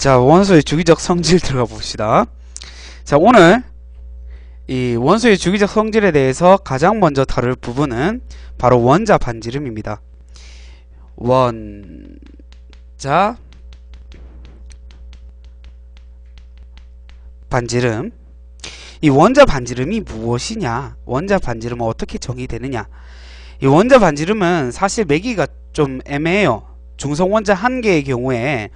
자, 원소의 주기적 성질 들어가 봅시다. 자, 오늘 이 원소의 주기적 성질에 대해서 가장 먼저 다룰 부분은 바로 원자 반지름입니다. 원자 반지름. 이 원자 반지름이 무엇이냐? 원자 반지름은 어떻게 정의되느냐? 이 원자 반지름은 사실 매기가 좀 애매해요. 중성 원자 한 개의 경우에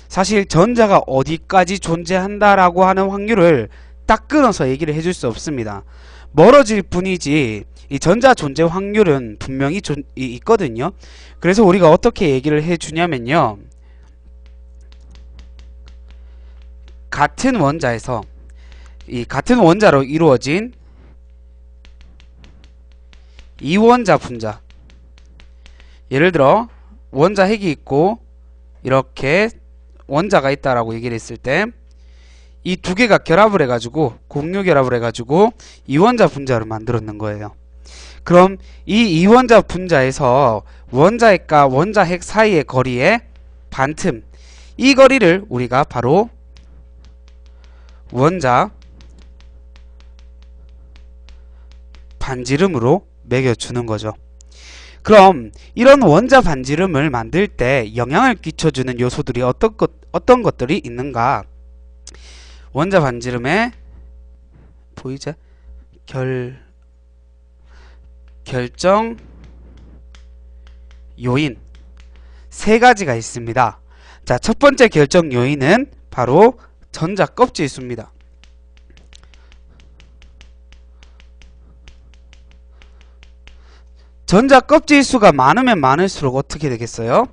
사실 전자가 어디까지 존재한다라고 하는 확률을 딱 끊어서 얘기를 해줄 수 없습니다. 멀어질 뿐이지 이 전자 존재 확률은 분명히 있거든요. 그래서 우리가 어떻게 얘기를 해주냐면요, 같은 원자에서 이 같은 원자로 이루어진 이원자 분자, 예를 들어 원자 핵이 있고 이렇게 원자가 있다라고 얘기를 했을 때 이 두 개가 결합을 해가지고 공유 결합을 해가지고 이원자 분자를 만들었는 거예요. 그럼 이 이원자 분자에서 원자핵과 원자핵 사이의 거리의 반틈, 이 거리를 우리가 바로 원자 반지름으로 매겨주는 거죠. 그럼 이런 원자 반지름을 만들 때 영향을 끼쳐주는 요소들이 어떤 것들이 있는가? 원자 반지름의 보이죠? 결정 요인 세 가지가 있습니다. 자, 첫 번째 결정 요인은 바로 전자 껍질 수입니다. 전자 껍질 수가 많으면 많을수록 어떻게 되겠어요?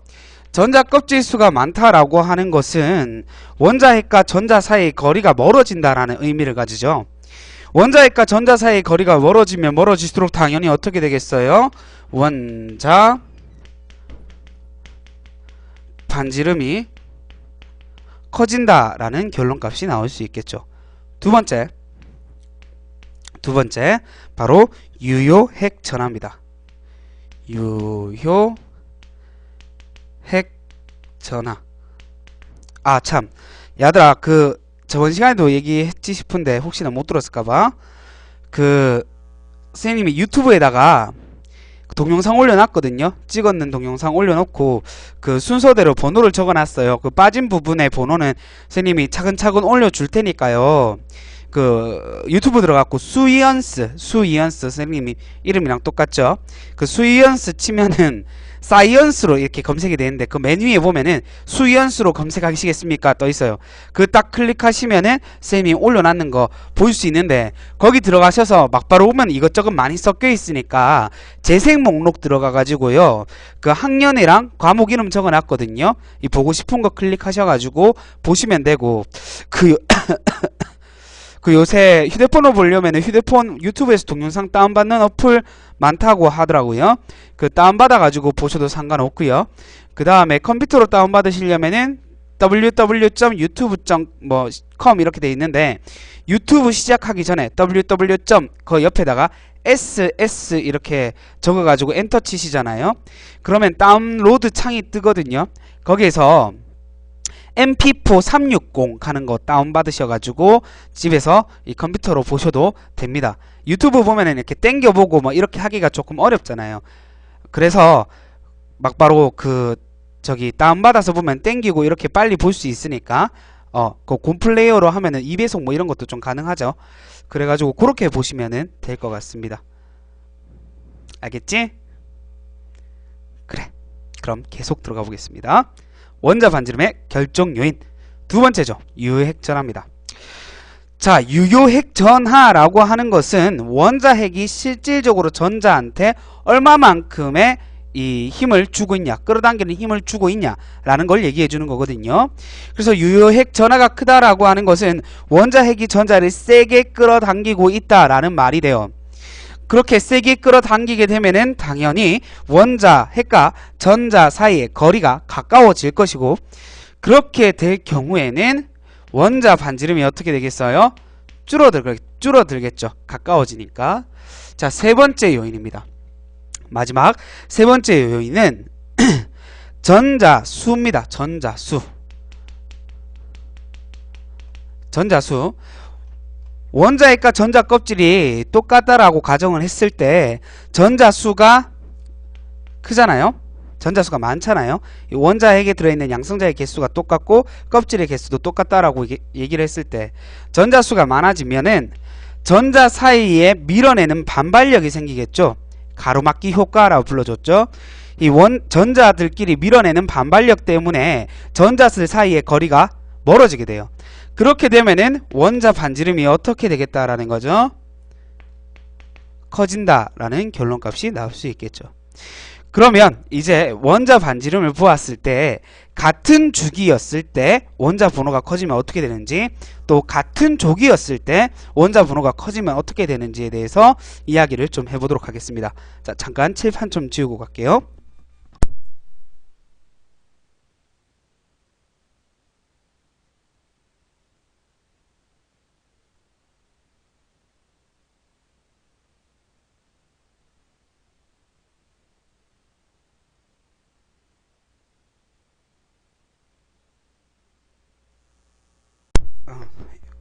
전자 껍질 수가 많다라고 하는 것은 원자핵과 전자 사이의 거리가 멀어진다라는 의미를 가지죠. 원자핵과 전자 사이의 거리가 멀어지면 멀어질수록 당연히 어떻게 되겠어요? 원자 반지름이 커진다라는 결론값이 나올 수 있겠죠. 두 번째 바로 유효핵 전하입니다. 유효 핵 전하. 아, 참, 야들아, 저번 시간에도 얘기했지 싶은데 혹시나 못 들었을까봐 선생님이 유튜브에다가 동영상 올려놨거든요. 찍었는 동영상 올려놓고 그 순서대로 번호를 적어놨어요. 그 빠진 부분의 번호는 선생님이 차근차근 올려줄 테니까요. 유튜브 들어갔고 수이언스 선생님이 이름이랑 똑같죠. 그 수이언스 치면은 사이언스로 이렇게 검색이 되는데 그 맨 위에 보면은 수이언스로 검색하시겠습니까? 떠 있어요. 그 딱 클릭하시면은 선생님이 올려놨는 거 볼 수 있는데 거기 들어가셔서 막바로 보면 이것저것 많이 섞여 있으니까 재생 목록 들어가 가지고요, 그 학년이랑 과목 이름 적어놨거든요. 이 보고 싶은 거 클릭하셔가지고 보시면 되고 요새 휴대폰으로 보려면 휴대폰 유튜브에서 동영상 다운받는 어플 많다고 하더라고요. 다운받아가지고 보셔도 상관없고요. 그 다음에 컴퓨터로 다운받으시려면은 www.youtube.com 이렇게 돼 있는데, 유튜브 시작하기 전에 www. 그 옆에다가 ss 이렇게 적어가지고 엔터 치시잖아요. 그러면 다운로드 창이 뜨거든요. 거기에서 mp4 360 가는 거 다운받으셔가지고 집에서 이 컴퓨터로 보셔도 됩니다. 유튜브 보면은 이렇게 땡겨보고 뭐 이렇게 하기가 조금 어렵잖아요. 그래서 막바로 다운받아서 보면 땡기고 이렇게 빨리 볼 수 있으니까 그 곰플레이어로 하면은 2배속 뭐 이런 것도 좀 가능하죠. 그래가지고 그렇게 보시면은 될 것 같습니다. 알겠지? 그래, 그럼 계속 들어가 보겠습니다. 원자 반지름의 결정 요인 두 번째죠. 유효핵 전하입니다. 자, 유효핵 전하라고 하는 것은 원자핵이 실질적으로 전자한테 얼마만큼의 이 힘을 주고 있냐, 끌어당기는 힘을 주고 있냐라는 걸 얘기해 주는 거거든요. 그래서 유효핵 전하가 크다라고 하는 것은 원자핵이 전자를 세게 끌어당기고 있다라는 말이 돼요. 그렇게 세게 끌어당기게 되면은 당연히 원자핵과 전자 사이의 거리가 가까워질 것이고, 그렇게 될 경우에는 원자 반지름이 어떻게 되겠어요? 줄어들겠죠. 가까워지니까. 자, 세 번째 요인입니다. 마지막 세 번째 요인은 전자수입니다. 전자수. 전자수 원자핵과 전자 껍질이 똑같다라고 가정을 했을 때 전자수가 크잖아요. 전자수가 많잖아요. 이 원자핵에 들어있는 양성자의 개수가 똑같고 껍질의 개수도 똑같다라고 얘기를 했을 때 전자수가 많아지면은 전자 사이에 밀어내는 반발력이 생기겠죠. 가로막기 효과라고 불러줬죠. 이 전자들끼리 밀어내는 반발력 때문에 전자들 사이의 거리가 멀어지게 돼요. 그렇게 되면은 원자 반지름이 어떻게 되겠다라는 거죠. 커진다라는 결론값이 나올 수 있겠죠. 그러면 이제 원자 반지름을 보았을 때 같은 주기였을 때 원자 번호가 커지면 어떻게 되는지, 또 같은 조기였을 때 원자 번호가 커지면 어떻게 되는지에 대해서 이야기를 좀 해보도록 하겠습니다. 자, 잠깐 칠판 좀 지우고 갈게요.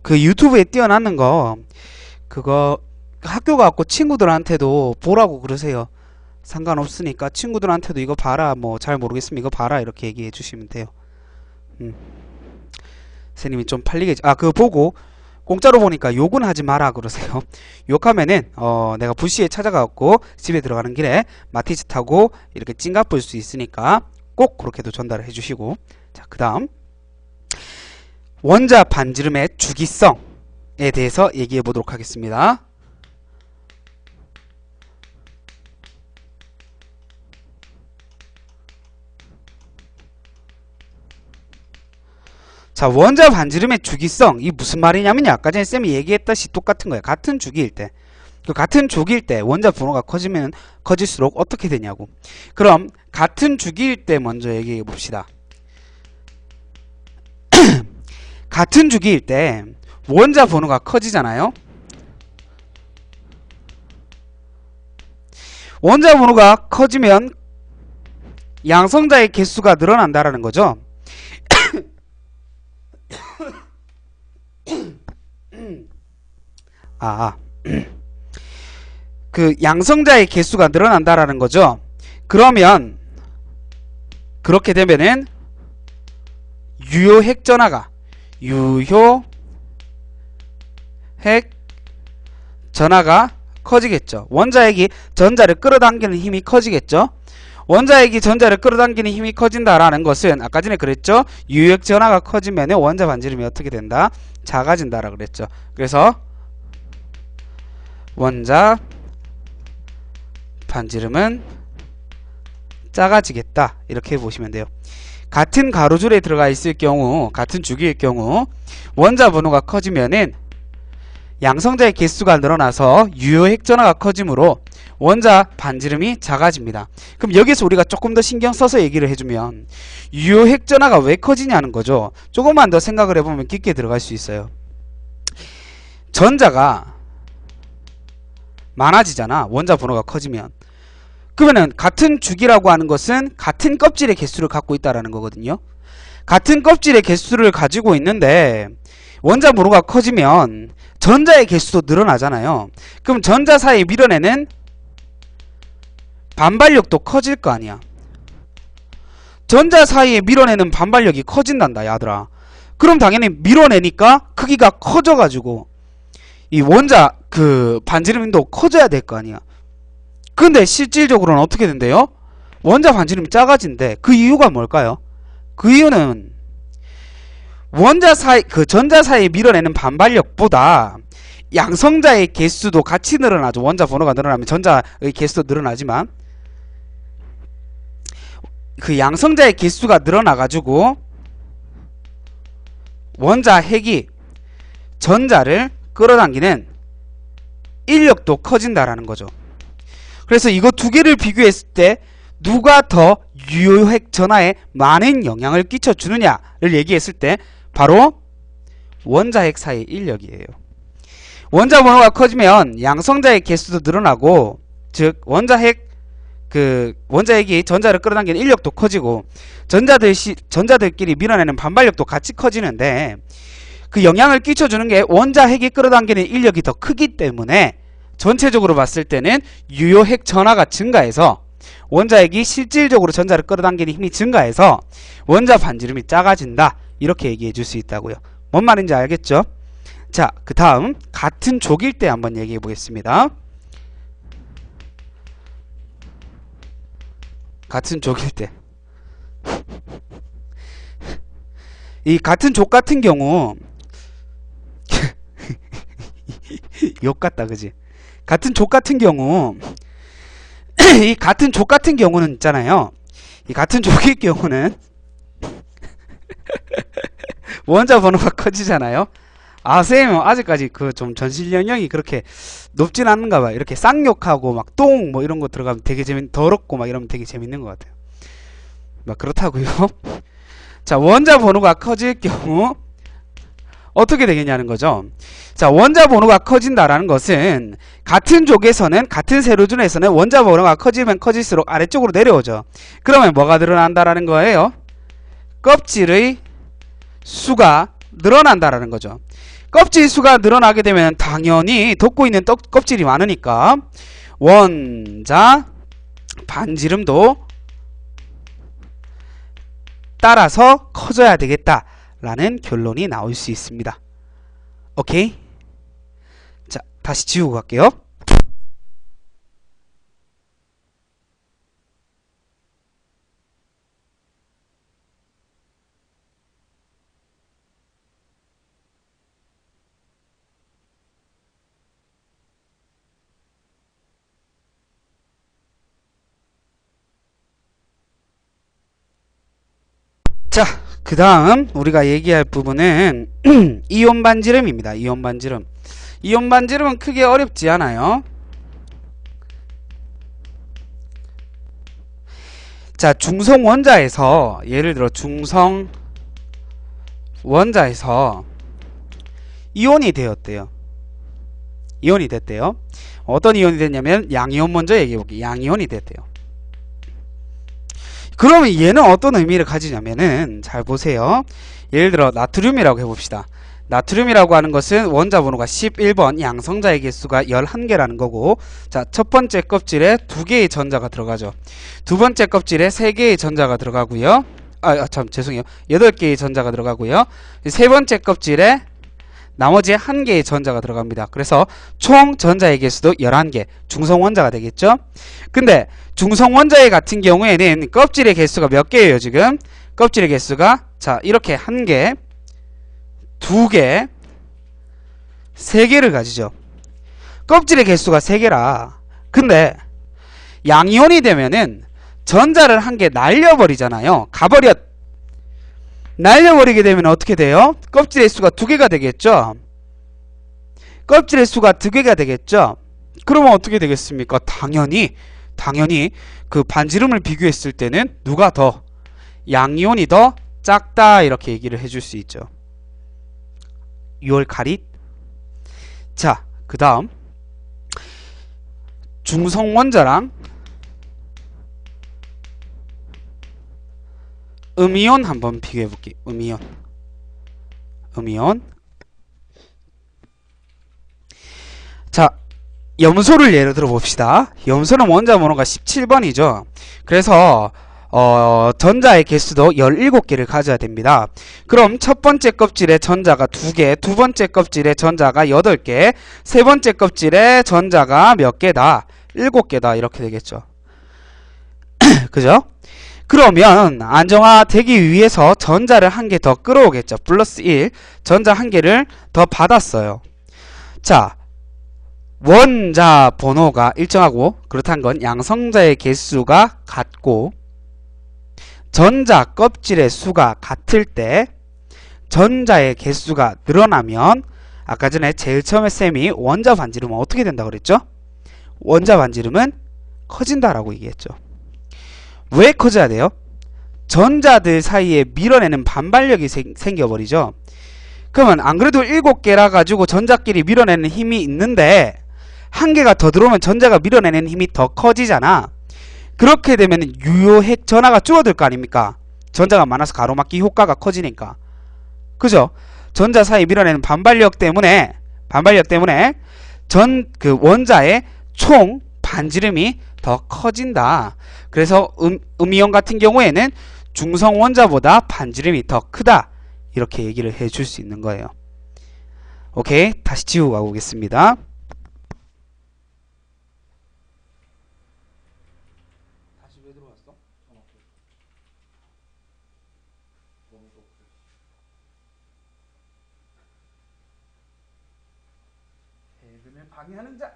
그 유튜브에 띄워놨는 거 그거 학교 가고 친구들한테도 보라고 그러세요. 상관없으니까 친구들한테도 이거 봐라, 뭐 잘 모르겠으면 이거 봐라 이렇게 얘기해 주시면 돼요. 선생님이 좀 팔리겠지. 아, 그거 보고 공짜로 보니까 욕은 하지 마라 그러세요. 욕하면은 내가 부시에 찾아가고 집에 들어가는 길에 마티즈 타고 이렇게 찡갑 볼 수 있으니까 꼭 그렇게도 전달을 해주시고. 자, 그 다음 원자 반지름의 주기성에 대해서 얘기해 보도록 하겠습니다. 자, 원자 반지름의 주기성, 이 무슨 말이냐면요, 아까 전에 쌤이 얘기했다시 똑같은 거예요. 같은 주기일 때, 그 같은 주기일 때 원자 번호가 커지면 커질수록 어떻게 되냐고. 그럼 같은 주기일 때 먼저 얘기해 봅시다. 같은 주기일 때 원자 번호가 커지잖아요. 원자 번호가 커지면 양성자의 개수가 늘어난다라는 거죠. 그 양성자의 개수가 늘어난다라는 거죠. 그러면 그렇게 되면은 유효핵 전하가 커지겠죠. 원자핵이 전자를 끌어당기는 힘이 커지겠죠. 원자핵이 전자를 끌어당기는 힘이 커진다라는 것은 아까 전에 그랬죠. 유효핵 전하가 커지면 원자 반지름이 어떻게 된다? 작아진다라 그랬죠. 그래서 원자 반지름은 작아지겠다 이렇게 보시면 돼요. 같은 가로줄에 들어가 있을 경우, 같은 주기일 경우 원자 번호가 커지면은 양성자의 개수가 늘어나서 유효핵 전하가 커지므로 원자 반지름이 작아집니다. 그럼 여기서 우리가 조금 더 신경 써서 얘기를 해주면 유효핵 전하가 왜 커지냐는 거죠. 조금만 더 생각을 해보면 깊게 들어갈 수 있어요. 전자가 많아지잖아, 원자 번호가 커지면. 그러면은 같은 주기라고 하는 것은 같은 껍질의 개수를 갖고 있다라는 거거든요. 같은 껍질의 개수를 가지고 있는데 원자 번호가 커지면 전자의 개수도 늘어나잖아요. 그럼 전자 사이에 밀어내는 반발력도 커질 거 아니야. 전자 사이에 밀어내는 반발력이 커진단다, 야들아. 그럼 당연히 밀어내니까 크기가 커져가지고 이 원자 그 반지름도 커져야 될 거 아니야. 근데 실질적으로는 어떻게 된대요? 원자 반지름이 작아진대. 그 이유가 뭘까요? 그 이유는 원자 사이, 그 전자 사이에 밀어내는 반발력보다 양성자의 개수도 같이 늘어나죠. 원자 번호가 늘어나면 전자의 개수도 늘어나지만 그 양성자의 개수가 늘어나가지고 원자 핵이 전자를 끌어당기는 인력도 커진다라는 거죠. 그래서 이거 두 개를 비교했을 때 누가 더 유효핵 전하에 많은 영향을 끼쳐주느냐를 얘기했을 때 바로 원자핵 사이 인력이에요. 원자 번호가 커지면 양성자의 개수도 늘어나고, 즉 원자핵이 전자를 끌어당기는 인력도 커지고 전자들끼리 밀어내는 반발력도 같이 커지는데, 그 영향을 끼쳐주는 게 원자 핵이 끌어당기는 인력이 더 크기 때문에 전체적으로 봤을 때는 유효 핵 전하가 증가해서 원자 핵이 실질적으로 전자를 끌어당기는 힘이 증가해서 원자 반지름이 작아진다. 이렇게 얘기해 줄 수 있다고요. 뭔 말인지 알겠죠? 자, 그 다음 같은 족일 때 한번 얘기해 보겠습니다. 같은 족일 때 이 같은 족 같은 경우 욕 같다 그지? 같은 족 같은 경우 이 같은 족 같은 경우는 있잖아요. 이 같은 족일 경우는 원자 번호가 커지잖아요. 아, 쌤 아직까지 그 좀 전실 연령이 그렇게 높진 않은가 봐. 이렇게 쌍욕하고 막 똥 뭐 이런 거 들어가면 되게 더럽고 막 이러면 되게 재밌는 것 같아요. 막 그렇다고요. 자, 원자 번호가 커질 경우 어떻게 되겠냐는 거죠. 자, 원자 번호가 커진다라는 것은 같은 족에서는 같은 세로준에서는 원자 번호가 커지면 커질수록 아래쪽으로 내려오죠. 그러면 뭐가 늘어난다라는 거예요? 껍질의 수가 늘어난다라는 거죠. 껍질 수가 늘어나게 되면 당연히 덮고 있는 껍질이 많으니까 원자 반지름도 따라서 커져야 되겠다라는 결론이 나올 수 있습니다. 오케이? 자, 다시 지우고 갈게요. 자, 그 다음 우리가 얘기할 부분은 이온 반지름입니다. 이온 반지름. 이온 반지름은 크게 어렵지 않아요. 자, 중성 원자에서 예를 들어 중성 원자에서 이온이 되었대요. 이온이 됐대요. 어떤 이온이 됐냐면 양이온 먼저 얘기해 볼게요. 양이온이 됐대요. 그러면 얘는 어떤 의미를 가지냐면은 잘 보세요. 예를 들어 나트륨이라고 해봅시다. 나트륨이라고 하는 것은 원자 번호가 11번, 양성자의 개수가 11개라는 거고, 자, 첫 번째 껍질에 2개의 전자가 들어가죠. 두 번째 껍질에 3개의 전자가 들어가고요. 죄송해요. 8개의 전자가 들어가고요. 세 번째 껍질에 나머지 1개의 전자가 들어갑니다. 그래서 총 전자의 개수도 11개, 중성원자가 되겠죠. 근데 중성원자의 같은 경우에는 껍질의 개수가 몇 개예요 지금? 껍질의 개수가 자 이렇게 1개, 2개, 3개를 가지죠. 껍질의 개수가 3개라. 근데 양이온이 되면은 전자를 1개 날려버리잖아요. 가버렸. 날려버리게 되면 어떻게 돼요? 껍질의 수가 2개가 되겠죠. 껍질의 수가 2개가 되겠죠. 그러면 어떻게 되겠습니까? 당연히 그 반지름을 비교했을 때는 누가 더 양이온이 더 작다 이렇게 얘기를 해줄 수 있죠. 6월 가릿. 자, 그 다음 중성원자랑 음이온 한번 비교해 볼게요. 음이온. 자, 염소를 예를 들어 봅시다. 염소는 원자 번호가 17번이죠. 그래서 전자의 개수도 17개를 가져야 됩니다. 그럼 첫 번째 껍질에 전자가 2개, 두 번째 kop질에 전자가 8개, 세 번째 껍질에 전자가 몇 개다? 7개다. 이렇게 되겠죠. 그죠? 그러면 안정화되기 위해서 전자를 1개 더 끌어오겠죠. 플러스 1, 전자 1개를 더 받았어요. 자, 원자 번호가 일정하고 그렇다는 건 양성자의 개수가 같고 전자 껍질의 수가 같을 때 전자의 개수가 늘어나면 아까 전에 제일 처음에 쌤이 원자 반지름은 어떻게 된다고 그랬죠? 원자 반지름은 커진다라고 얘기했죠. 왜 커져야 돼요? 전자들 사이에 밀어내는 반발력이 생겨버리죠. 그러면 안 그래도 7개라 가지고 전자끼리 밀어내는 힘이 있는데 1개가 더 들어오면 전자가 밀어내는 힘이 더 커지잖아. 그렇게 되면 유효핵 전하가 줄어들 거 아닙니까? 전자가 많아서 가로막기 효과가 커지니까. 그죠? 전자 사이 밀어내는 반발력 때문에 그 원자의 총 반지름이 더 커진다. 그래서 음이온 같은 경우에는 중성 원자보다 반지름이 더 크다. 이렇게 얘기를 해줄 수 있는 거예요. 오케이, 다시 지우고 가보겠습니다. 다시 왜 들어왔어? 해금을 방해하는 자.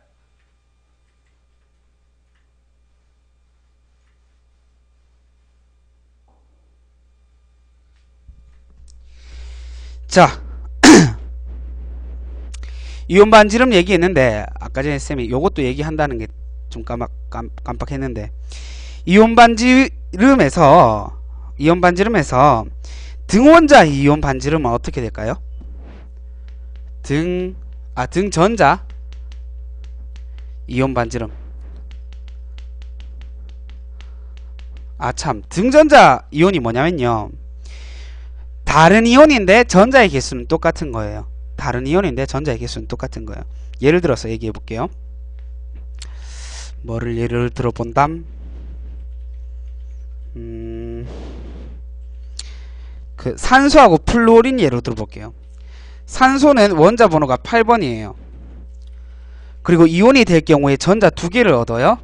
자, 이온 반지름 얘기했는데 아까 전에 쌤이 요것도 얘기한다는 게 좀 깜빡했는데 이온 반지름에서 등원자 이온 반지름은 어떻게 될까요? 등전자 이온 반지름. 등전자 이온이 뭐냐면요, 다른 이온인데 전자의 개수는 똑같은 거예요. 예를 들어서 얘기해 볼게요. 뭐를 예를 들어 본담? 그 산소하고 플루오린 예로 들어볼게요. 산소는 원자 번호가 8번이에요. 그리고 이온이 될 경우에 전자 2개를 얻어요.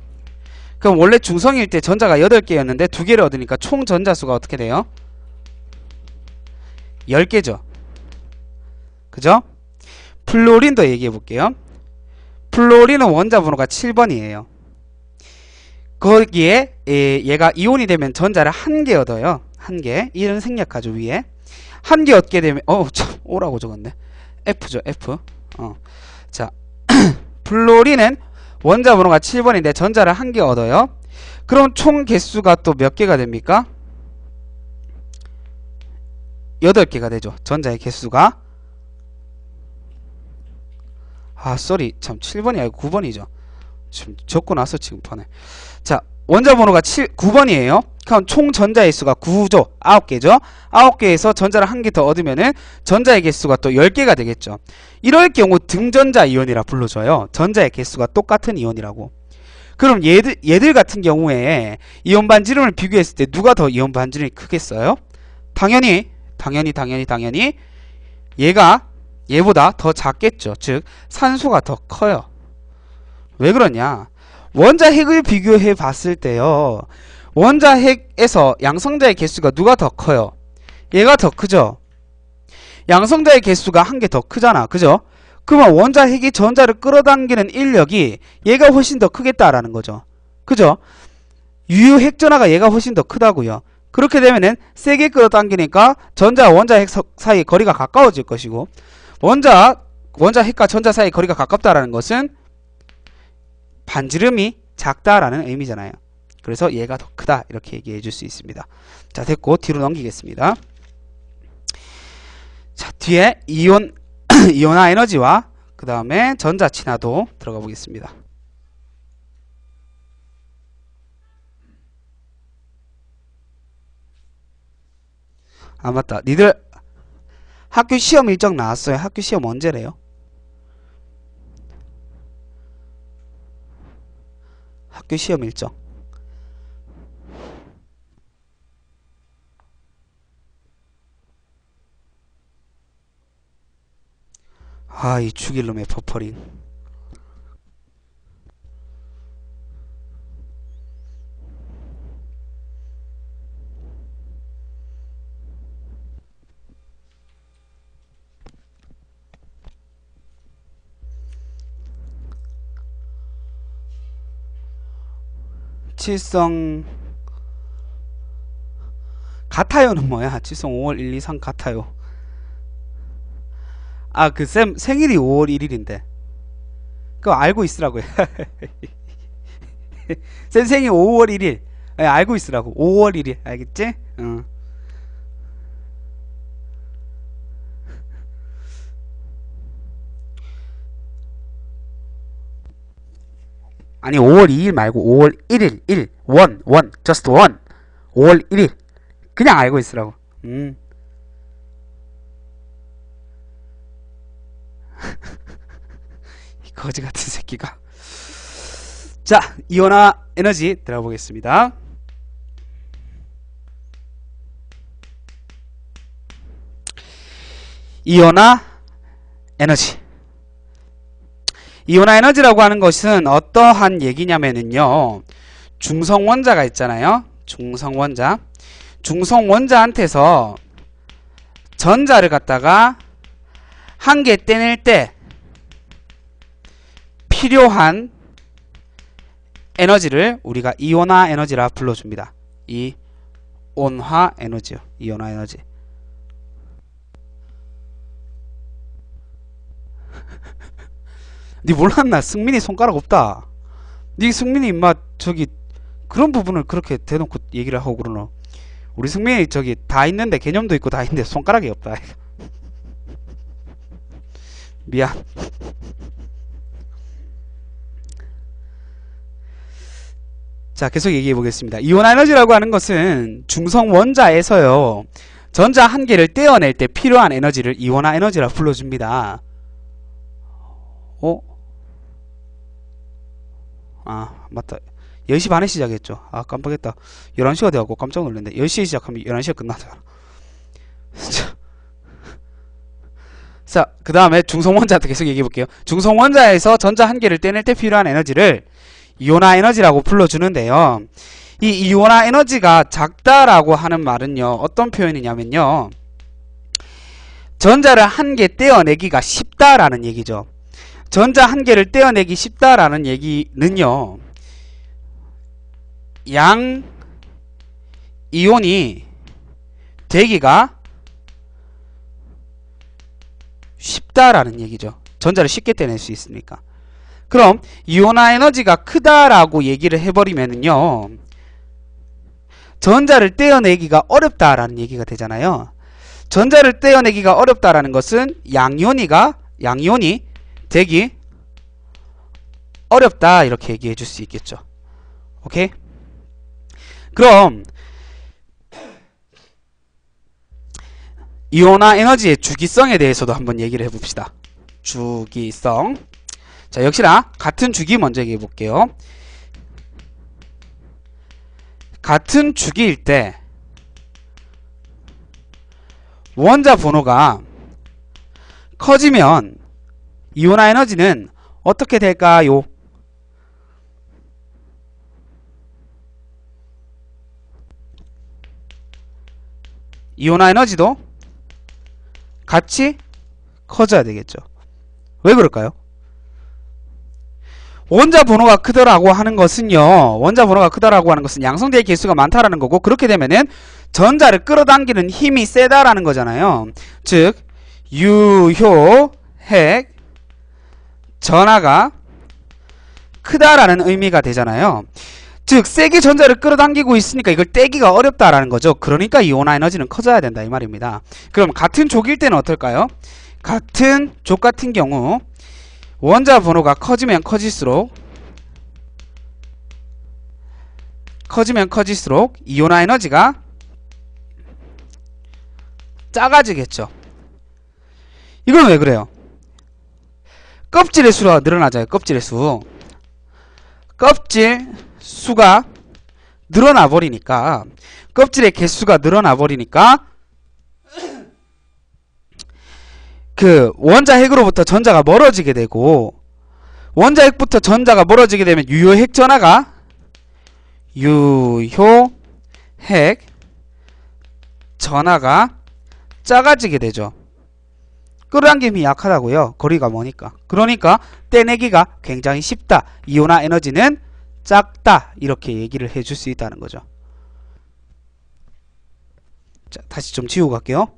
그럼 원래 중성일 때 전자가 8개였는데 2개를 얻으니까 총 전자수가 어떻게 돼요? 10개죠. 그죠? 플루오린도 얘기해 볼게요. 플루오린은 원자 번호가 7번이에요. 거기에 얘가 이온이 되면 전자를 1개 얻어요. 1개. 이런 생략하죠, 위에. 1개 얻게 되면 O라고 적었네. F죠, F. 자, 플루오린은 원자 번호가 7번인데 전자를 1개 얻어요. 그럼 총 개수가 또 몇 개가 됩니까? 8개가 되죠. 전자의 개수가. 참 7번이 아니고 9번이죠. 지금 적고 나서 지금 보네. 자, 원자 번호가 9번이에요. 그럼 총 전자의 수가 9죠. 9개죠. 9개에서 전자를 1개 더 얻으면은 전자의 개수가 또 10개가 되겠죠. 이럴 경우 등전자 이온이라 불러줘요. 전자의 개수가 똑같은 이온이라고. 그럼 얘들 같은 경우에 이온 반지름을 비교했을 때 누가 더 이온 반지름이 크겠어요? 당연히 얘보다 더 작겠죠. 즉 산소가 더 커요. 왜 그러냐? 원자 핵을 비교해 봤을 때요, 원자 핵에서 양성자의 개수가 누가 더 커요? 얘가 더 크죠. 양성자의 개수가 1개 더 크잖아. 그죠? 그러면 원자 핵이 전자를 끌어당기는 인력이 얘가 훨씬 더 크겠다라는 거죠. 그죠? 유효 핵전하가 얘가 훨씬 더 크다고요. 그렇게 되면은 세게 끌어당기니까 전자와 원자 핵 사이 거리가 가까워질 것이고, 원자 핵과 전자 사이 거리가 가깝다라는 것은 반지름이 작다라는 의미잖아요. 그래서 얘가 더 크다, 이렇게 얘기해 줄 수 있습니다. 자, 됐고 뒤로 넘기겠습니다. 자, 뒤에 이온화 에너지와 그 다음에 전자 친화도 들어가 보겠습니다. 맞다. 니들 학교 시험 일정 나왔어요? 학교 시험 언제래요? 학교 시험 일정. 이 죽일놈의 버퍼링. 칠성 같아요는 뭐야? 칠성 5월 1, 2, 3 같아요. 그 쌤 생일이 5월 1일인데 그거 알고 있으라고요. 쌤 생일 5월 1일. 알고 있으라고. 5월 1일. 알겠지? 아니 5월 2일 말고 5월 1일 1 just 1 5월 1일 그냥 알고 있으라고. 거지 같은 새끼가. 자, 이온화 에너지 들어가 보겠습니다. 이온화 에너지. 이온화 에너지라고 하는 것은 어떠한 얘기냐면은요, 중성원자가 있잖아요. 중성원자. 중성원자한테서 전자를 갖다가 한 개 떼낼 때 필요한 에너지를 우리가 이온화 에너지라 불러줍니다. 이온화 에너지요. 이온화 에너지. 니 몰랐나? 승민이 손가락 없다. 니 승민이 임마 저기 그런 부분을 그렇게 대놓고 얘기를 하고 그러노. 우리 승민이 저기 다 있는데, 개념도 있고 다 있는데 손가락이 없다. 미안. 자, 계속 얘기해 보겠습니다. 이온화 에너지라고 하는 것은 중성 원자에서요, 전자 한 개를 떼어낼 때 필요한 에너지를 이온화 에너지라 불러줍니다. 아, 맞다. 10시 반에 시작했죠. 아, 깜빡했다. 11시가 돼갖고 깜짝 놀랐네. 10시에 시작하면 11시가 끝나잖아. 자, 그 다음에 중성원자한테 계속 얘기해볼게요. 중성원자에서 전자 한 개를 떼낼 때 필요한 에너지를 이온화 에너지라고 불러주는데요. 이 이온화 에너지가 작다라고 하는 말은요, 어떤 표현이냐면요, 전자를 한 개 떼어내기가 쉽다라는 얘기죠. 전자 한 개를 떼어내기 쉽다라는 얘기는요, 양 이온이 되기가 쉽다라는 얘기죠. 전자를 쉽게 떼낼 수 있으니까. 그럼 이온화 에너지가 크다라고 얘기를 해버리면은요, 전자를 떼어내기가 어렵다라는 얘기가 되잖아요. 전자를 떼어내기가 어렵다라는 것은 양이온이 되기 어렵다, 이렇게 얘기해 줄 수 있겠죠. 오케이? 그럼 이온화 에너지의 주기성에 대해서도 한번 얘기를 해봅시다. 주기성. 자, 역시나 같은 주기 먼저 얘기해 볼게요. 같은 주기일 때 원자 번호가 커지면 이온화 에너지는 어떻게 될까요? 이온화 에너지도 같이 커져야 되겠죠. 왜 그럴까요? 원자 번호가 크더라고 하는 것은요, 원자 번호가 크다라고 하는 것은 양성대의 개수가 많다라는 거고, 그렇게 되면은 전자를 끌어당기는 힘이 세다라는 거잖아요. 즉 유효 핵 전하가 크다라는 의미가 되잖아요. 즉 세게 전자를 끌어당기고 있으니까 이걸 떼기가 어렵다라는 거죠. 그러니까 이온화 에너지는 커져야 된다, 이 말입니다. 그럼 같은 족일 때는 어떨까요? 같은 족 같은 경우 원자 번호가 커지면 커질수록 이온화 에너지가 작아지겠죠. 이건 왜 그래요? 껍질의 수가 늘어나잖아요. 껍질의 수. 껍질 수가 늘어나 버리니까, 껍질의 개수가 늘어나 버리니까 그 원자핵으로부터 전자가 멀어지게 되고, 원자핵부터 전자가 멀어지게 되면 유효핵 전하가 작아지게 되죠. 끌어당김이 약하다고요. 거리가 머니까. 그러니까 떼내기가 굉장히 쉽다. 이온화 에너지는 작다. 이렇게 얘기를 해줄 수 있다는 거죠. 자, 다시 좀 지우고 갈게요.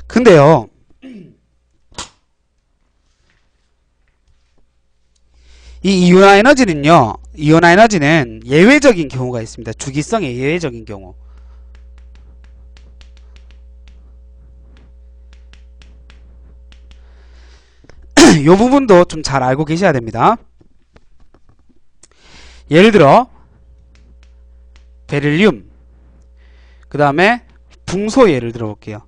근데요, 이 이온화 에너지는 예외적인 경우가 있습니다. 주기성의 예외적인 경우. 요 부분도 좀 잘 알고 계셔야 됩니다. 예를 들어 베릴륨, 그 다음에 붕소 예를 들어 볼게요.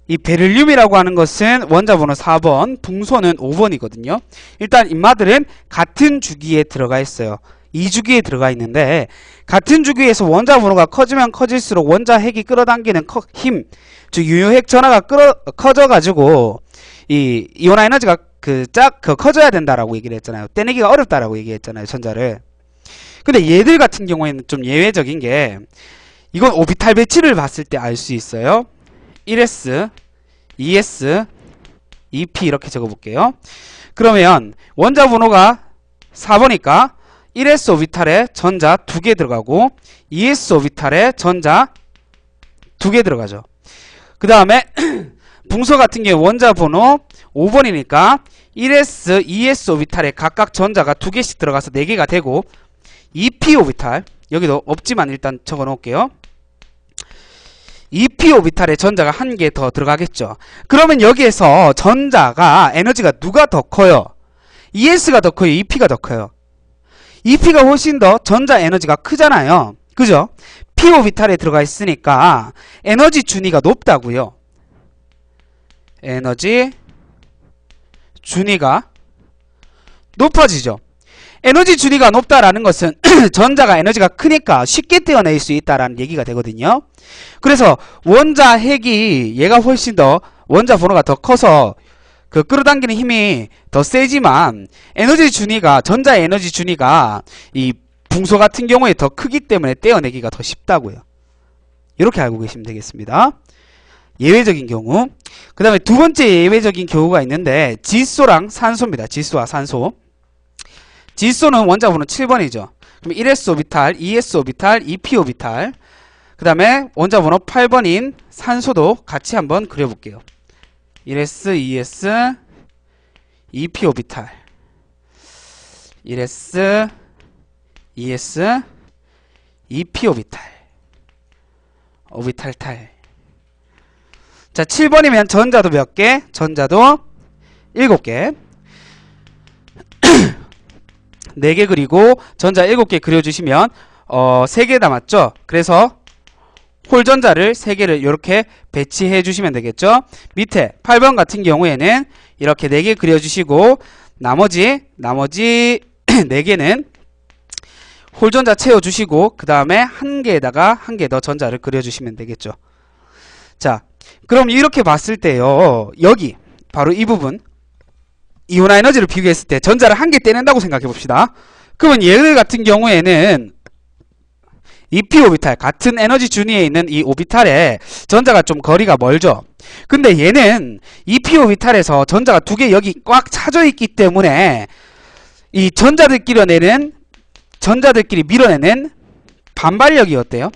이 베릴륨이라고 하는 것은 원자번호 4번, 붕소는 5번이거든요. 일단 인마들은 같은 주기에 들어가 있어요. 이 주기에 들어가 있는데, 같은 주기에서 원자번호가 커지면 커질수록 원자핵이 끌어당기는 힘, 즉 유효핵 전하가 커져가지고 이 이온화 에너지가 커져야 된다라고 얘기를 했잖아요. 떼내기가 어렵다라고 얘기했잖아요, 전자를. 근데 얘들 같은 경우에는 좀 예외적인 게, 이건 오비탈 배치를 봤을 때 알 수 있어요. 1s, 2s, 2p 이렇게 적어볼게요. 그러면 원자 번호가 4번이니까 1s 오비탈에 전자 2개 들어가고 2s 오비탈에 전자 2개 들어가죠. 그 다음에 붕소 같은 경우 원자 번호 5번이니까 1s, 2s 오비탈에 각각 전자가 2개씩 들어가서 4개가 되고 2p 오비탈, 여기도 없지만 일단 적어 놓을게요. 2p 오비탈에 전자가 1개 더 들어가겠죠. 그러면 여기에서 전자가 에너지가 누가 더 커요? ES가 더 커요? EP가 더 커요? EP가 훨씬 더 전자 에너지가 크잖아요. 그죠? p 오비탈에 들어가 있으니까 에너지 준위가 높다고요. 에너지 준위가 높아지죠. 에너지 준위가 높다라는 것은 전자가 에너지가 크니까 쉽게 떼어낼 수 있다라는 얘기가 되거든요. 그래서 원자 핵이 얘가 훨씬 더 원자 번호가 더 커서 끌어당기는 힘이 더 세지만 에너지 준위가 전자 에너지 준위가 이 붕소 같은 경우에 더 크기 때문에 떼어내기가 더 쉽다고요. 이렇게 알고 계시면 되겠습니다. 예외적인 경우. 그 다음에 두 번째 예외적인 경우가 있는데 질소랑 산소입니다. 질소와 산소. 질소는 원자 번호 7번이죠. 그럼 1s 오비탈, 2s 오비탈, 2p 오비탈. 그 다음에 원자 번호 8번인 산소도 같이 한번 그려볼게요. 1s, 2s, 2p 오비탈. 1s, 2s, 2p 오비탈. 오비탈 탈. 자, 7번이면 전자도 몇 개? 전자도 7개. 4개 그리고 전자 7개 그려주시면 3개 남았죠. 그래서 홀전자를 3개를 이렇게 배치해 주시면 되겠죠. 밑에 8번 같은 경우에는 이렇게 4개 그려주시고 나머지 4개는 홀전자 채워주시고 그 다음에 1개에다가 1개 더 전자를 그려주시면 되겠죠. 자, 그럼 이렇게 봤을 때요. 여기 바로 이 부분 이온화 에너지를 비교했을 때 전자를 1개 떼낸다고 생각해 봅시다. 그러면 얘들 같은 경우에는 2p 오비탈 같은 에너지 준위에 있는 이 오비탈에 전자가 좀 거리가 멀죠. 근데 얘는 2p 오비탈에서 전자가 2개 여기 꽉 차져 있기 때문에 이 전자들끼리 밀어내는 반발력이 어때요?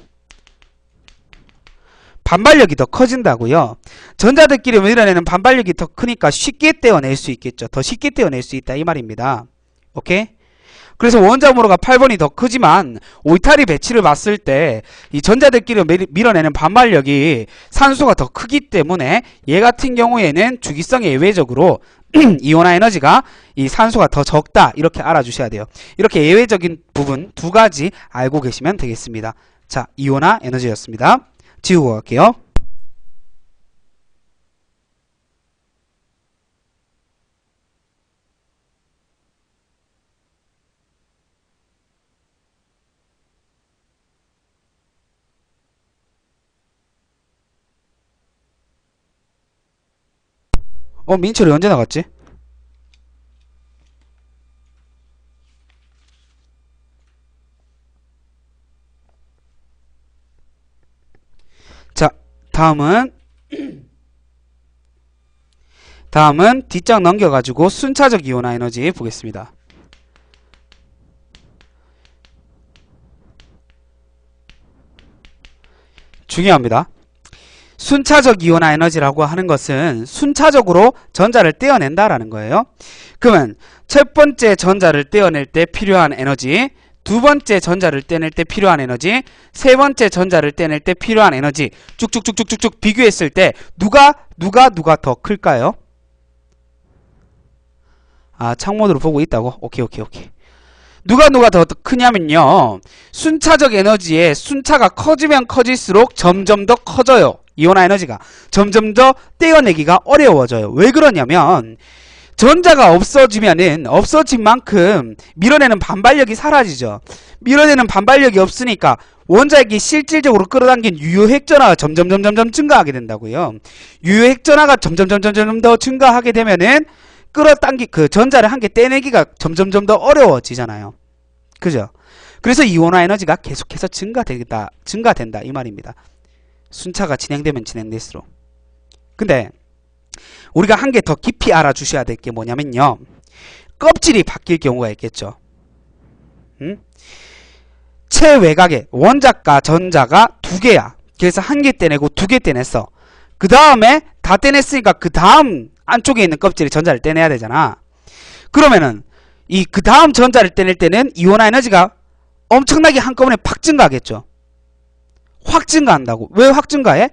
반발력이 더 커진다고요. 전자들끼리 밀어내는 반발력이 더 크니까 쉽게 떼어낼 수 있겠죠. 더 쉽게 떼어낼 수 있다 이 말입니다. 오케이? 그래서 원자 번호가 8번이 더 크지만 오이탈이 배치를 봤을 때 이 전자들끼리 밀어내는 반발력이 산소가 더 크기 때문에 얘 같은 경우에는 주기성에 예외적으로 이온화 에너지가 이 산소가 더 적다 이렇게 알아주셔야 돼요. 이렇게 예외적인 부분 2가지 알고 계시면 되겠습니다. 자, 이온화 에너지였습니다. 지우고 갈게요. 민철이 언제 나갔지? 자, 다음은 뒷장 넘겨가지고 순차적 이온화 에너지 보겠습니다. 중요합니다. 순차적 이온화 에너지라고 하는 것은 순차적으로 전자를 떼어낸다라는 거예요. 그러면 첫 번째 전자를 떼어낼 때 필요한 에너지, 두 번째 전자를 떼낼 때 필요한 에너지, 세 번째 전자를 떼낼 때 필요한 에너지 쭉쭉쭉쭉쭉 비교했을 때 누가 더 클까요? 아, 창문으로 보고 있다고? 오케이. 누가 더 크냐면요. 순차적 에너지의 순차가 커지면 커질수록 점점 더 커져요. 이온화 에너지가. 점점 더 떼어내기가 어려워져요. 왜 그러냐면 전자가 없어지면은 없어진 만큼 밀어내는 반발력이 사라지죠. 밀어내는 반발력이 없으니까 원자핵이 실질적으로 끌어당긴 유효핵전화가 점점 증가하게 된다고요. 유효핵전화가 점점 더 증가하게 되면은 끌어당기 그 전자를 한 개 떼내기가 점점 더 어려워지잖아요. 그죠? 그래서 이온화 에너지가 계속해서 증가된다 이 말입니다. 순차가 진행되면 진행될수록. 근데 우리가 한 개 더 깊이 알아주셔야 될 게 뭐냐면요. 껍질이 바뀔 경우가 있겠죠. 최외곽에 원자과 전자가 두 개야. 그래서 한 개 떼내고 두 개 떼냈어. 그 다음에 다 떼냈으니까 그 다음 안쪽에 있는 껍질에 전자를 떼내야 되잖아. 그러면은 이 그 다음 전자를 떼낼 때는 이온화 에너지가 엄청나게 한꺼번에 팍 증가하겠죠. 확 증가한다고. 왜 확 증가해?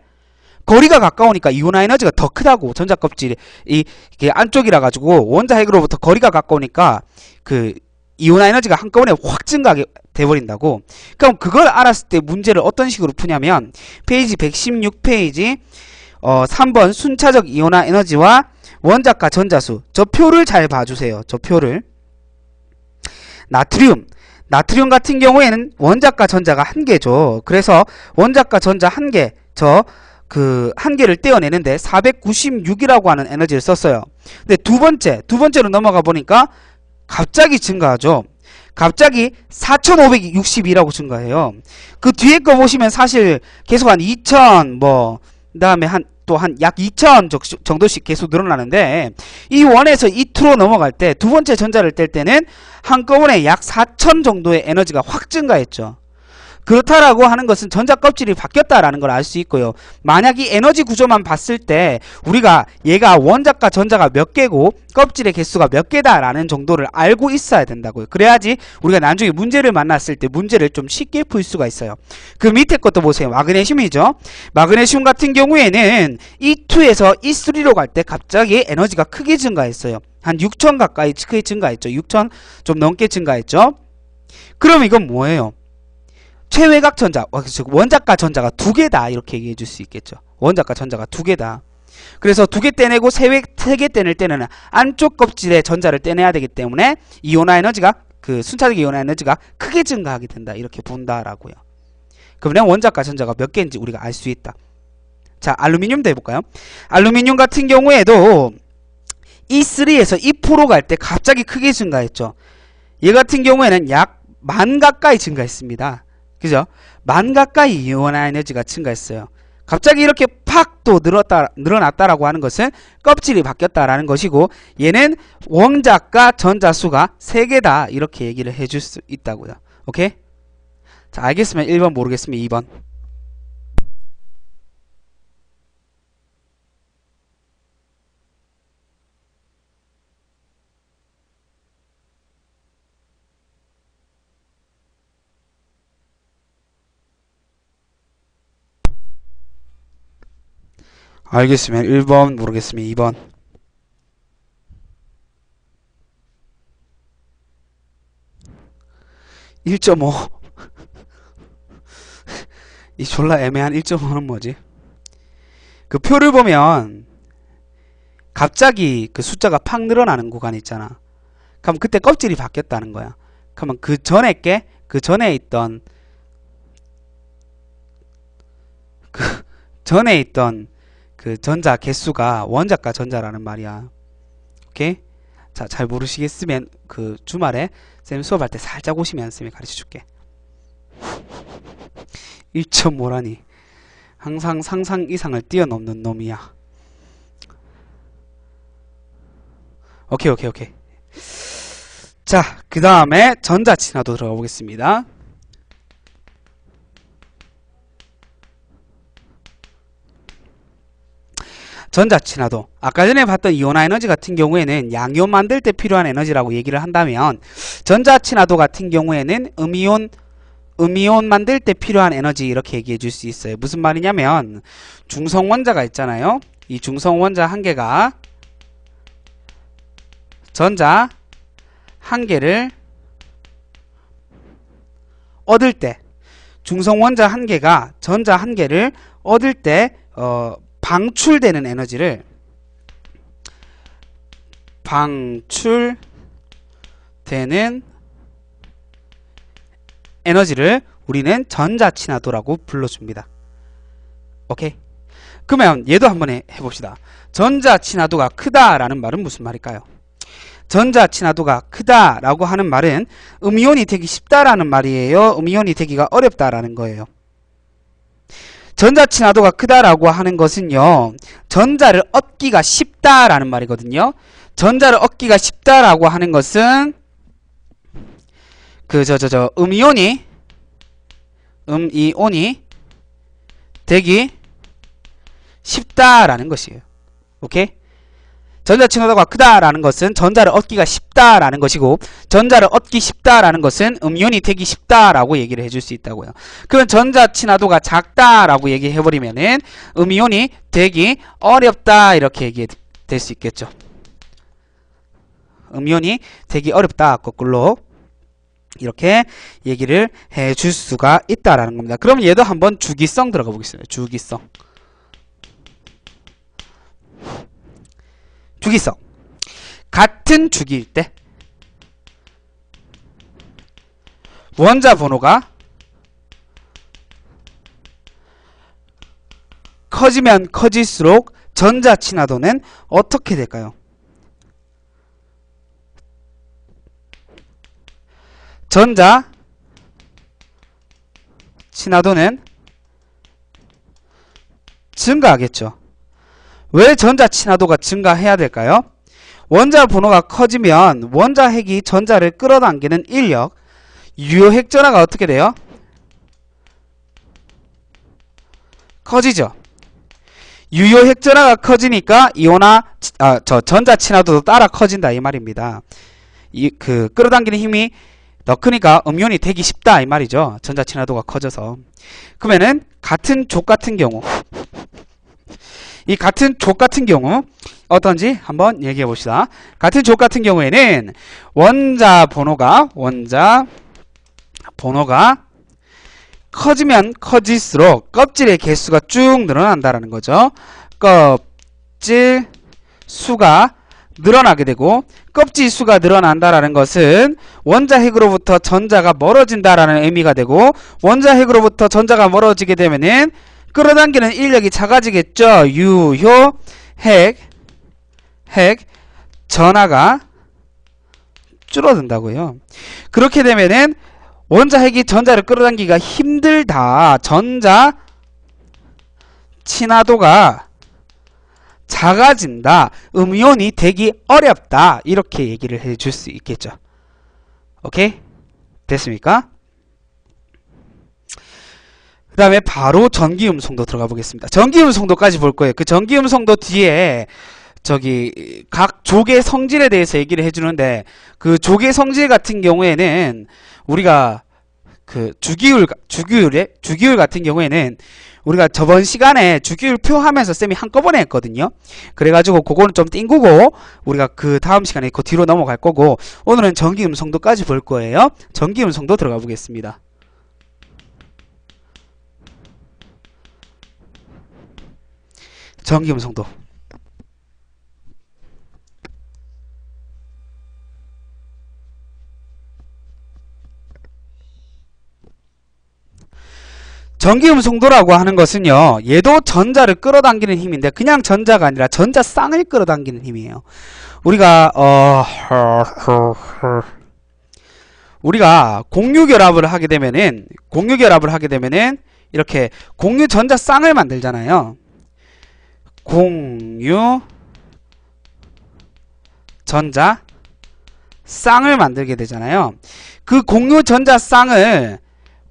거리가 가까우니까 이온화 에너지가 더 크다고. 전자 껍질이 이게 안쪽이라 가지고 원자핵으로부터 거리가 가까우니까 그 이온화 에너지가 한꺼번에 확 증가하게 돼버린다고. 그럼 그걸 알았을 때 문제를 어떤 식으로 푸냐면 페이지 116페이지 3번 순차적 이온화 에너지와 원자과 전자수. 저 표를 잘 봐주세요. 저 표를. 나트륨 같은 경우에는 원자과 전자가 한 개죠. 그래서 원자과 전자 한 개, 그 한 개를 떼어내는데 496이라고 하는 에너지를 썼어요. 근데 두 번째로 넘어가 보니까 갑자기 증가하죠. 갑자기 4562라고 증가해요. 그 뒤에 거 보시면 사실 계속 한 2000 그다음에 또 한 약 2000 정도씩 계속 늘어나는데 이 1에서 이 2로 넘어갈 때 두 번째 전자를 뗄 때는 한꺼번에 약 4000 정도의 에너지가 확 증가했죠. 그렇다라고 하는 것은 전자 껍질이 바뀌었다라는 걸 알 수 있고요. 만약 이 에너지 구조만 봤을 때 우리가 얘가 원자과 전자가 몇 개고 껍질의 개수가 몇 개다라는 정도를 알고 있어야 된다고요. 그래야지 우리가 나중에 문제를 만났을 때 문제를 좀 쉽게 풀 수가 있어요. 그 밑에 것도 보세요. 마그네슘이죠. 마그네슘 같은 경우에는 E2에서 E3로 갈 때 갑자기 에너지가 크게 증가했어요. 한 6000 가까이 크게 증가했죠. 6000 좀 넘게 증가했죠. 그럼 이건 뭐예요? 최외곽 전자, 원자과 전자가 두 개다 이렇게 얘기해 줄 수 있겠죠. 원자과 전자가 두 개다. 그래서 두 개 떼내고 세 개 떼낼 때는 안쪽 껍질에 전자를 떼내야 되기 때문에 이온화 에너지가 그 순차적 이온화 에너지가 크게 증가하게 된다 이렇게 본다라고요. 그러면 원자과 전자가 몇 개인지 우리가 알 수 있다. 자, 알루미늄도 해볼까요? 알루미늄 같은 경우에도 E3에서 E4로 갈 때 갑자기 크게 증가했죠. 얘 같은 경우에는 약 10,000 가까이 증가했습니다. 그죠? 10,000 가까이 이온화 에너지가 증가했어요. 갑자기 이렇게 팍 또 늘어났다라고 하는 것은 껍질이 바뀌었다라는 것이고 얘는 원자과 전자수가 3개다 이렇게 얘기를 해줄 수 있다고요. 오케이? 자, 알겠으면 1번 모르겠으면 2번. 알겠으면 1번 모르겠으면 2번. (1.5) 이 졸라 애매한 1.5는 뭐지? 그 표를 보면 갑자기 그 숫자가 팍 늘어나는 구간이 있잖아. 그럼 그때 껍질이 바뀌었다는 거야. 그러면 그 전에 있던 그 전자 개수가 원자과 전자라는 말이야. 오케이? 자, 잘 모르시겠으면 그 주말에 쌤 수업할 때 살짝 오시면 쌤이 가르쳐 줄게. 1.5라니 항상 상상 이상을 뛰어넘는 놈이야. 오케이. 자, 그 다음에 전자친화도 들어가 보겠습니다. 전자친화도. 아까 전에 봤던 이온화 에너지 같은 경우에는 양이온 만들 때 필요한 에너지라고 얘기를 한다면 전자친화도 같은 경우에는 음이온 만들 때 필요한 에너지 이렇게 얘기해 줄 수 있어요. 무슨 말이냐면 중성원자가 있잖아요. 이 중성원자 한 개가 전자 한 개를 얻을 때, 중성 원자 한 개가 전자 한 개를 얻을 때 방출되는 에너지를 우리는 전자친화도라고 불러줍니다. 오케이? 그러면 얘도 한번 해봅시다. 전자친화도가 크다라는 말은 무슨 말일까요? 전자친화도가 크다라고 하는 말은 음이온이 되기 쉽다라는 말이에요? 음이온이 되기가 어렵다라는 거예요? 전자친화도가 크다라고 하는 것은요, 전자를 얻기가 쉽다라는 말이거든요. 전자를 얻기가 쉽다라고 하는 것은 음이온이 되기 쉽다라는 것이에요. 오케이? 전자친화도가 크다라는 것은 전자를 얻기가 쉽다라는 것이고, 전자를 얻기 쉽다라는 것은 음이온이 되기 쉽다라고 얘기를 해줄 수 있다고요. 그럼 전자친화도가 작다라고 얘기해버리면은 음이온이 되기 어렵다 이렇게 얘기될 수 있겠죠. 음이온이 되기 어렵다 거꾸로 이렇게 얘기를 해줄 수가 있다라는 겁니다. 그럼 얘도 한번 주기성 들어가 보겠습니다. 주기성. 같은 주기일 때 원자 번호가 커지면 커질수록 전자 친화도는 어떻게 될까요? 전자 친화도는 증가하겠죠. 왜 전자 친화도가 증가해야 될까요? 원자 번호가 커지면 원자 핵이 전자를 끌어당기는 인력, 유효핵 전하가 어떻게 돼요? 커지죠. 유효핵 전하가 커지니까 전자 친화도도 따라 커진다 이 말입니다. 끌어당기는 힘이 더 크니까 음이온이 되기 쉽다 이 말이죠. 전자 친화도가 커져서. 그러면은 같은 족 같은 경우, 이 같은 족 같은 경우 어떤지 한번 얘기해 봅시다. 같은 족 같은 경우에는 원자 번호가 커지면 커질수록 껍질의 개수가 쭉 늘어난다라는 거죠. 껍질 수가 늘어나게 되고, 껍질 수가 늘어난다라는 것은 원자 핵으로부터 전자가 멀어진다라는 의미가 되고, 원자 핵으로부터 전자가 멀어지게 되면은 끌어당기는 인력이 작아지겠죠. 유효 핵 전하가 줄어든다고요. 그렇게 되면은 원자 핵이 전자를 끌어당기기가 힘들다. 전자 친화도가 작아진다. 음이온이 되기 어렵다. 이렇게 얘기를 해줄 수 있겠죠. 오케이? 됐습니까? 그 다음에 바로 전기음성도 들어가 보겠습니다. 전기음성도까지 볼 거예요. 그 전기음성도 뒤에 각 족의 성질에 대해서 얘기를 해주는데, 그 족의 성질 같은 경우에는 우리가 그 주기율 같은 경우에는 우리가 저번 시간에 주기율표 하면서 쌤이 한꺼번에 했거든요. 그래가지고 그거는 좀 띵구고 우리가 그 다음 시간에 그 뒤로 넘어갈 거고, 오늘은 전기음성도까지 볼 거예요. 전기음성도 들어가 보겠습니다. 전기음성도. 전기음성도라고 하는 것은요, 얘도 전자를 끌어당기는 힘인데 그냥 전자가 아니라 전자쌍을 끌어당기는 힘이에요. 우리가 공유결합을 하게 되면은 이렇게 공유 전자쌍을 만들잖아요. 공유 전자 쌍을 만들게 되잖아요. 그 공유 전자 쌍을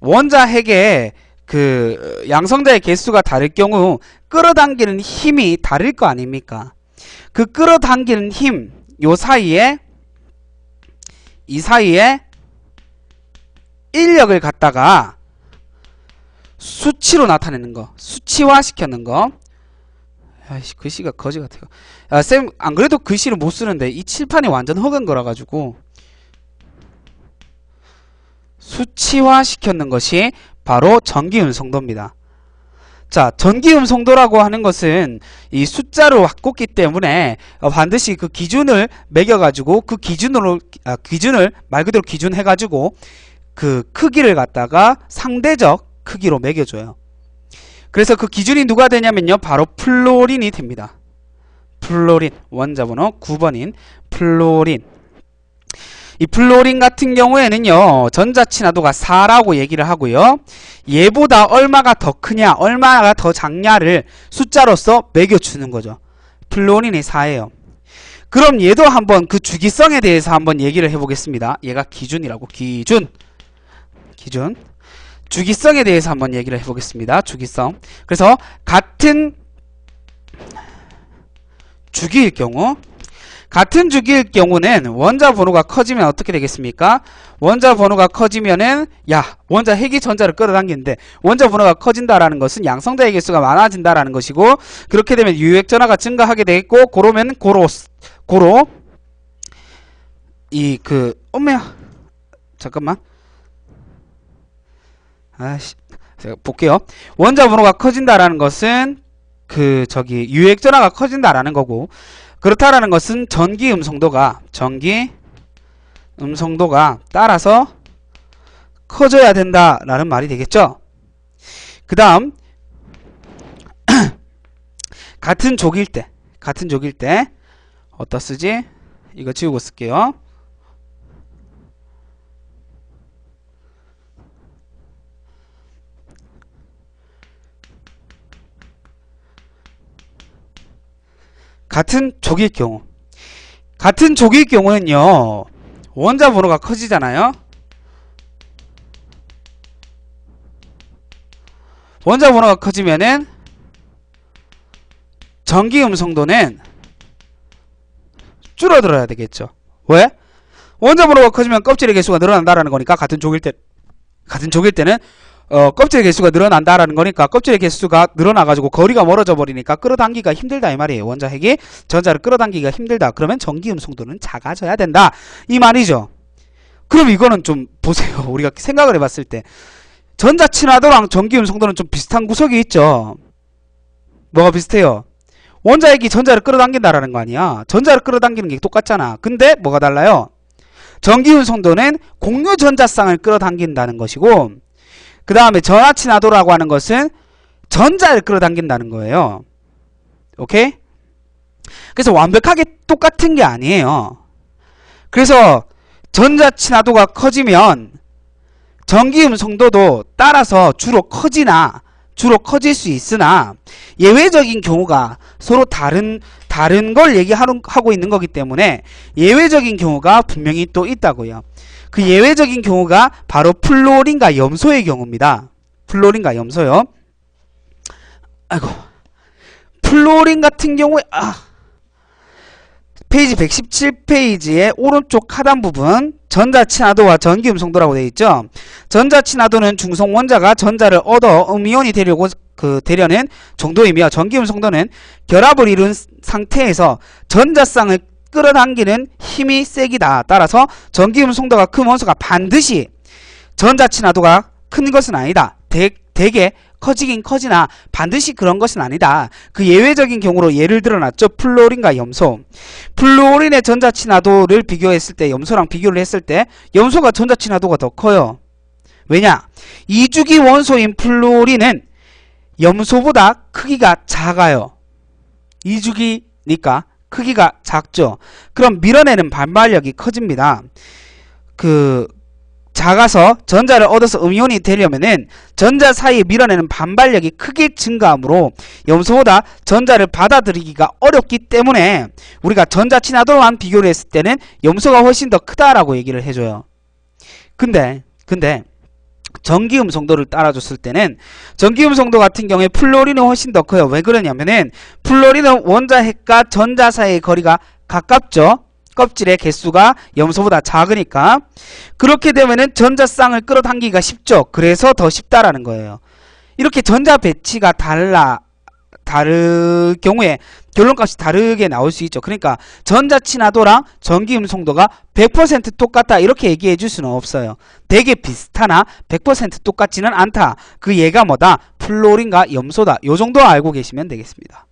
원자 핵의 그 양성자의 개수가 다를 경우 끌어당기는 힘이 다를 거 아닙니까? 그 끌어당기는 힘, 이 사이에 인력을 갖다가 수치로 나타내는 거, 수치화 시켰는 거. 아이씨, 글씨가 거지 같아요. 쌤, 안 그래도 글씨를 못 쓰는데 이 칠판이 완전 허근 거라 가지고 수치화 시켰는 것이 바로 전기음성도입니다. 자, 전기음성도라고 하는 것은 이 숫자로 바꿨기 때문에 반드시 그 기준을 매겨가지고 그 기준을 말 그대로 기준해가지고 그 크기를 갖다가 상대적 크기로 매겨줘요. 그래서 그 기준이 누가 되냐면요, 바로 플로린이 됩니다. 플로린, 원자번호 9번인 플로린. 이 플로린 같은 경우에는요, 전자친화도가 4라고 얘기를 하고요, 얘보다 얼마가 더 크냐 얼마가 더 작냐를 숫자로서 매겨주는 거죠. 플로린이 4예요. 그럼 얘도 한번 그 주기성에 대해서 한번 얘기를 해보겠습니다. 얘가 기준이라고. 기준 주기성에 대해서 한번 얘기를 해보겠습니다. 주기성. 그래서 같은 주기일 경우는 원자 번호가 커지면 어떻게 되겠습니까? 원자 번호가 커지면은 원자 핵이 전자를 끌어당기는데 원자 번호가 커진다라는 것은 양성자의 개수가 많아진다라는 것이고, 그렇게 되면 유효액 전하가 증가하게 되겠고, 고로 엄마야 잠깐만 제가 볼게요. 원자 번호가 커진다라는 것은 유효액 전하가 커진다라는 거고, 그렇다라는 것은 전기 음성도가 따라서 커져야 된다라는 말이 되겠죠. 그 다음 같은 족일 때 어디다 쓰지? 이거 지우고 쓸게요. 같은 족일 경우는요, 원자 번호가 커지잖아요. 원자 번호가 커지면은 전기 음성도는 줄어들어야 되겠죠. 왜? 원자 번호가 커지면 껍질의 개수가 늘어난다라는 거니까, 같은 족일 때는 껍질의 개수가 늘어난다라는 거니까, 껍질의 개수가 늘어나가지고 거리가 멀어져 버리니까 끌어당기기가 힘들다 이 말이에요. 원자 핵이 전자를 끌어당기기가 힘들다. 그러면 전기 음성도는 작아져야 된다 이 말이죠. 그럼 이거는 좀 보세요. 우리가 생각을 해봤을 때 전자 친화도랑 전기 음성도는 좀 비슷한 구석이 있죠. 뭐가 비슷해요? 원자 핵이 전자를 끌어당긴다라는 거 아니야. 전자를 끌어당기는 게 똑같잖아. 근데 뭐가 달라요? 전기 음성도는 공유 전자쌍을 끌어당긴다는 것이고, 그 다음에 전하친화도라고 하는 것은 전자를 끌어당긴다는 거예요. 오케이? 그래서 완벽하게 똑같은 게 아니에요. 그래서 전자친화도가 커지면 전기음성도도 따라서 주로 커질 수 있으나, 예외적인 경우가 서로 다른 걸 얘기하고 있는 거기 때문에 예외적인 경우가 분명히 또 있다고요. 그 예외적인 경우가 바로 플로린과 염소의 경우입니다. 플로린과 염소요. 플로린 같은 경우에 페이지 117페이지의 오른쪽 하단 부분, 전자친화도와 전기음성도라고 되어 있죠. 전자친화도는 중성 원자가 전자를 얻어 음이온이 되려는 정도이며, 전기음성도는 결합을 이룬 상태에서 전자쌍을 끌어당기는 힘이 세기다. 따라서 전기음성도가 큰 원소가 반드시 전자친화도가 큰 것은 아니다. 되게 커지긴 커지나 반드시 그런 것은 아니다. 그 예외적인 경우로 예를 들어놨죠. 플로린과 염소. 플로린의 전자친화도를 비교했을 때, 염소랑 비교를 했을 때 염소가 전자친화도가 더 커요. 왜냐? 이주기 원소인 플로린은 염소보다 크기가 작아요. 이주기니까 크기가 작죠. 그럼 밀어내는 반발력이 커집니다. 작아서 전자를 얻어서 음이온이 되려면은 전자 사이에 밀어내는 반발력이 크게 증가하므로 염소보다 전자를 받아들이기가 어렵기 때문에 우리가 전자친화도만 비교를 했을 때는 염소가 훨씬 더 크다라고 얘기를 해줘요. 근데 전기음성도를 따라줬을 때는 전기음성도 같은 경우에 플로린은 훨씬 더 커요. 왜 그러냐면은 플로린은 원자 핵과 전자 사이의 거리가 가깝죠. 껍질의 개수가 염소보다 작으니까. 그렇게 되면은 전자쌍을 끌어당기기가 쉽죠. 그래서 더 쉽다라는 거예요. 이렇게 전자 배치가 다를 경우에 결론값이 다르게 나올 수 있죠. 그러니까 전자친화도랑 전기음성도가 100% 똑같다 이렇게 얘기해 줄 수는 없어요. 되게 비슷하나 100% 똑같지는 않다. 그 얘가 뭐다? 플로린과 염소다. 요 정도 알고 계시면 되겠습니다.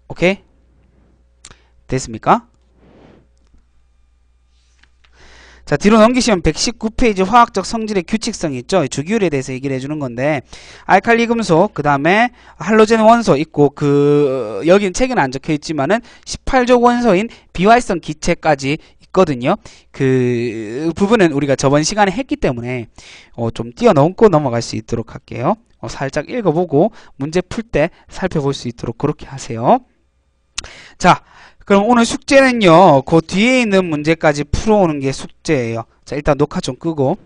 오케이? 됐습니까? 자, 뒤로 넘기시면 119페이지 화학적 성질의 규칙성이 있죠. 주기율에 대해서 얘기를 해주는 건데, 알칼리 금속, 그 다음에 할로젠 원소 있고, 여긴 책에는 안 적혀 있지만은 18족 원소인 비활성 기체까지 있거든요. 그 부분은 우리가 저번 시간에 했기 때문에 좀 뛰어넘고 넘어갈 수 있도록 할게요. 살짝 읽어보고 문제 풀 때 살펴볼 수 있도록 그렇게 하세요. 자, 그럼 오늘 숙제는요, 그 뒤에 있는 문제까지 풀어오는 게 숙제예요. 자, 일단 녹화 좀 끄고.